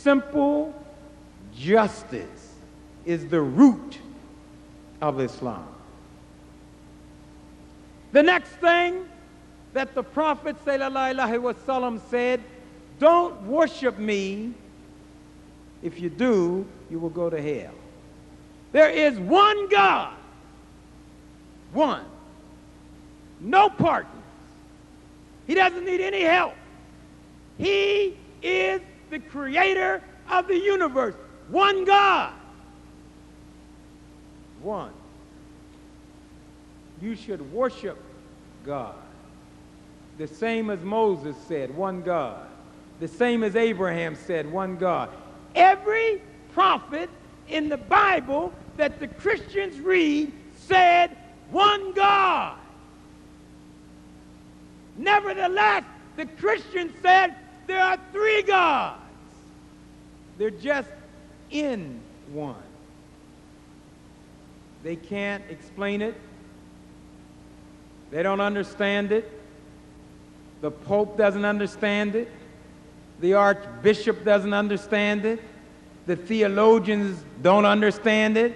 Simple justice is the root of Islam. The next thing that the Prophet ﷺ said, don't worship me. If you do, you will go to hell. There is one God. One. No partners. He doesn't need any help. He is the creator of the universe. One God. One. You should worship God. The same as Moses said, one God. The same as Abraham said, one God. Every prophet in the Bible that the Christians read said, one God. Nevertheless, the Christians said there are three gods. They're just in one. They can't explain it. They don't understand it. The Pope doesn't understand it. The Archbishop doesn't understand it. The theologians don't understand it.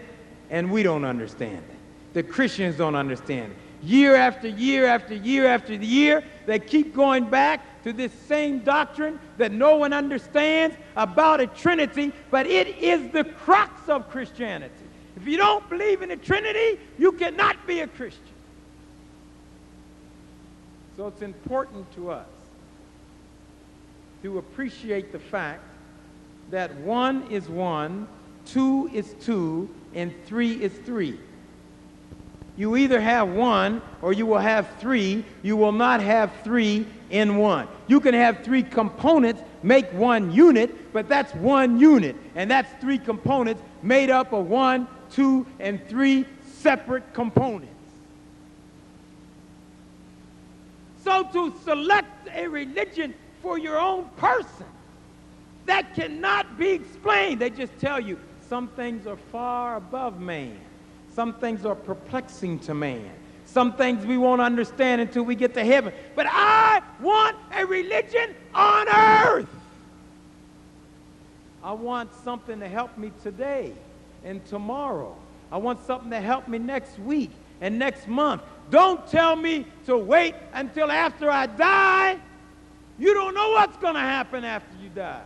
And we don't understand it. The Christians don't understand it. Year after year after year after year, they keep going back to this same doctrine that no one understands about a Trinity, but it is the crux of Christianity. If you don't believe in the Trinity, you cannot be a Christian. So it's important to us to appreciate the fact that one is one, two is two, and three is three. You either have one or you will have three. You will not have three in one. You can have three components make one unit, but that's one unit. And that's three components made up of one, two, and three separate components. So to select a religion for your own person, that cannot be explained. They just tell you some things are far above man. Some things are perplexing to man. Some things we won't understand until we get to heaven. But I want a religion on earth. I want something to help me today and tomorrow. I want something to help me next week and next month. Don't tell me to wait until after I die. You don't know what's going to happen after you die.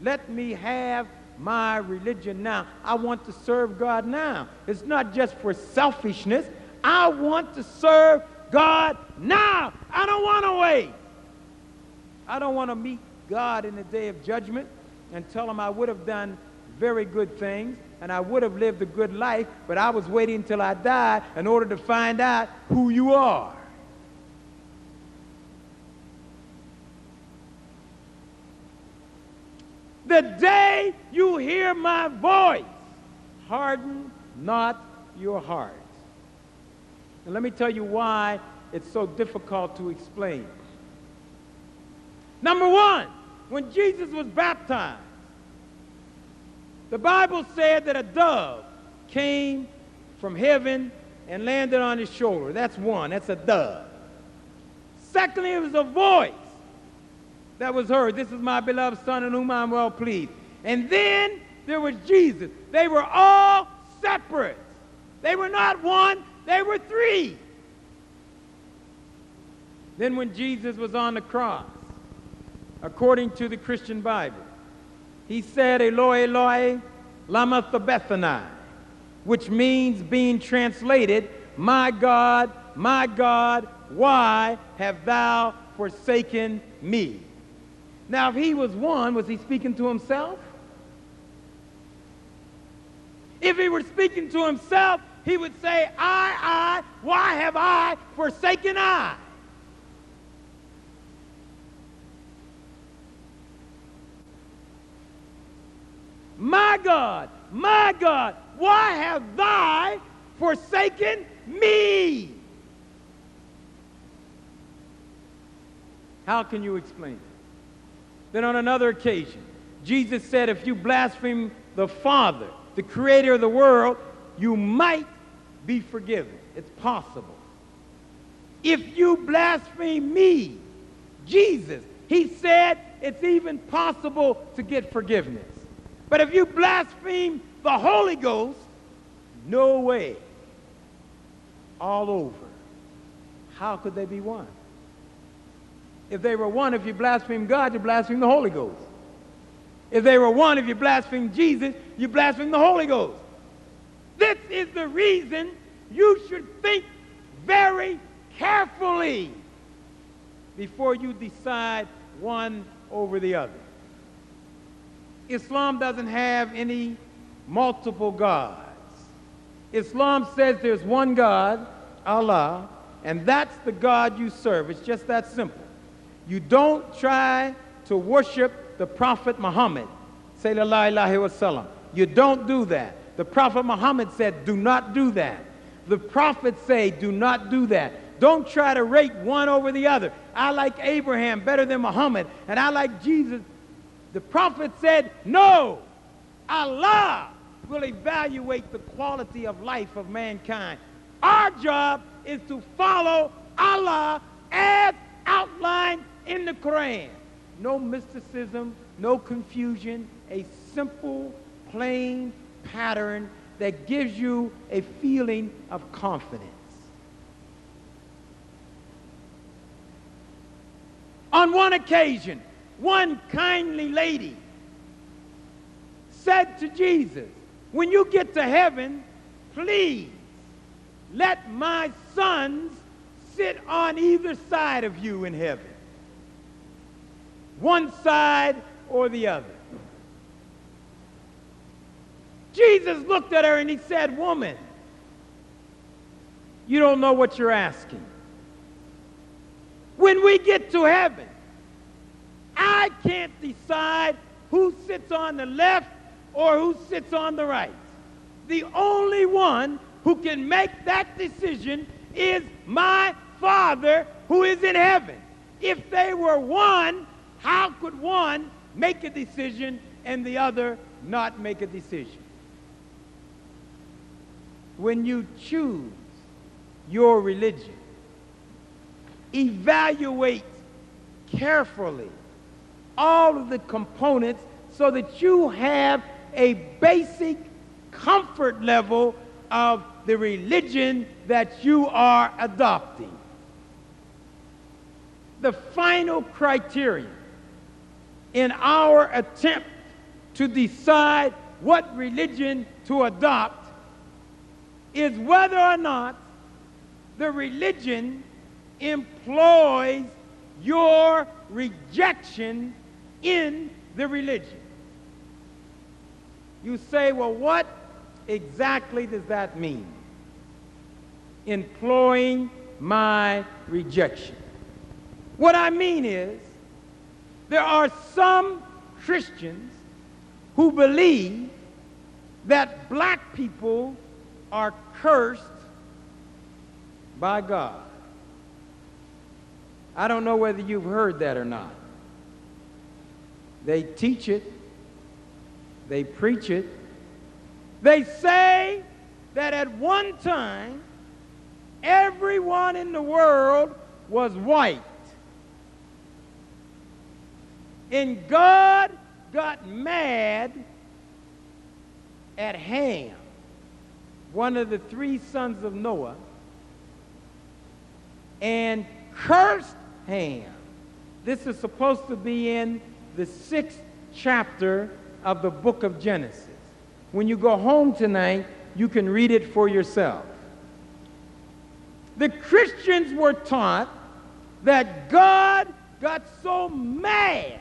Let me have my religion now. I want to serve God now. It's not just for selfishness. I want to serve God now. I don't want to wait. I don't want to meet God in the day of judgment and tell him I would have done very good things and I would have lived a good life, but I was waiting until I died in order to find out who you are. The day you hear my voice, harden not your heart. And let me tell you why it's so difficult to explain. Number one, when Jesus was baptized, the Bible said that a dove came from heaven and landed on his shoulder. That's one. That's a dove. Secondly, it was a voice that was heard. This is my beloved Son in whom I'm well pleased. And then there was Jesus. They were all separate. They were not one. They were three. Then when Jesus was on the cross, according to the Christian Bible, he said, Eloi, Eloi, lama sabachthani, which means, being translated, my God, why have thou forsaken me? Now, if he was one, was he speaking to himself? If he were speaking to himself, he would say, I, why have I forsaken I? My God, why have thou forsaken me? How can you explain it? Then on another occasion, Jesus said, if you blaspheme the Father, the creator of the world, you might be forgiven. It's possible. If you blaspheme me, Jesus, he said, it's even possible to get forgiveness. But if you blaspheme the Holy Ghost, no way. All over. How could they be one? If they were one, if you blaspheme God, you blaspheme the Holy Ghost. If they were one, if you blaspheme Jesus, you blaspheme the Holy Ghost. This is the reason you should think very carefully before you decide one over the other. Islam doesn't have any multiple gods. Islam says there's one God, Allah, and that's the God you serve. It's just that simple. You don't try to worship the Prophet Muhammad, sallallahu alaihi wasallam. You don't do that. The Prophet Muhammad said, do not do that. The prophets say, do not do that. Don't try to rate one over the other. I like Abraham better than Muhammad, and I like Jesus. The prophet said, no, Allah will evaluate the quality of life of mankind. Our job is to follow Allah as outlined in the Quran. No mysticism, no confusion, a simple, plain pattern that gives you a feeling of confidence. On one occasion, one kindly lady said to Jesus, when you get to heaven, please let my sons sit on either side of you in heaven. One side or the other. Jesus looked at her and he said, woman, you don't know what you're asking. When we get to heaven, I can't decide who sits on the left or who sits on the right. The only one who can make that decision is my Father who is in heaven. If they were one, how could one make a decision and the other not make a decision? When you choose your religion, evaluate carefully all of the components so that you have a basic comfort level of the religion that you are adopting. The final criterion in our attempt to decide what religion to adopt is whether or not the religion employs your rejection in the religion. You say, well, what exactly does that mean? Employing my rejection. What I mean is, there are some Christians who believe that black people are cursed by God. I don't know whether you've heard that or not. They teach it. They preach it. They say that at one time, everyone in the world was white. And God got mad at Ham, one of the three sons of Noah, and cursed Ham. This is supposed to be in the 6th chapter of the book of Genesis. When you go home tonight, you can read it for yourself. The Christians were taught that God got so mad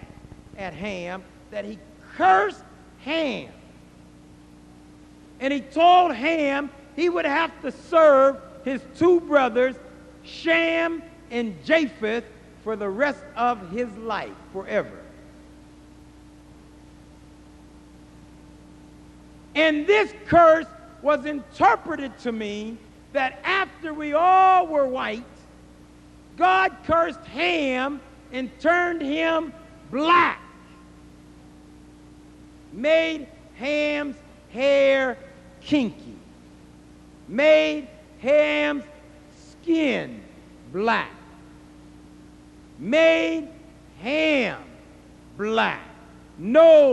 at Ham that he cursed Ham. And he told Ham he would have to serve his two brothers, Shem and Japheth, for the rest of his life, forever. And this curse was interpreted to mean that after we all were white, God cursed Ham and turned him black, made Ham's hair kinky, made Ham's skin black, made Ham black. No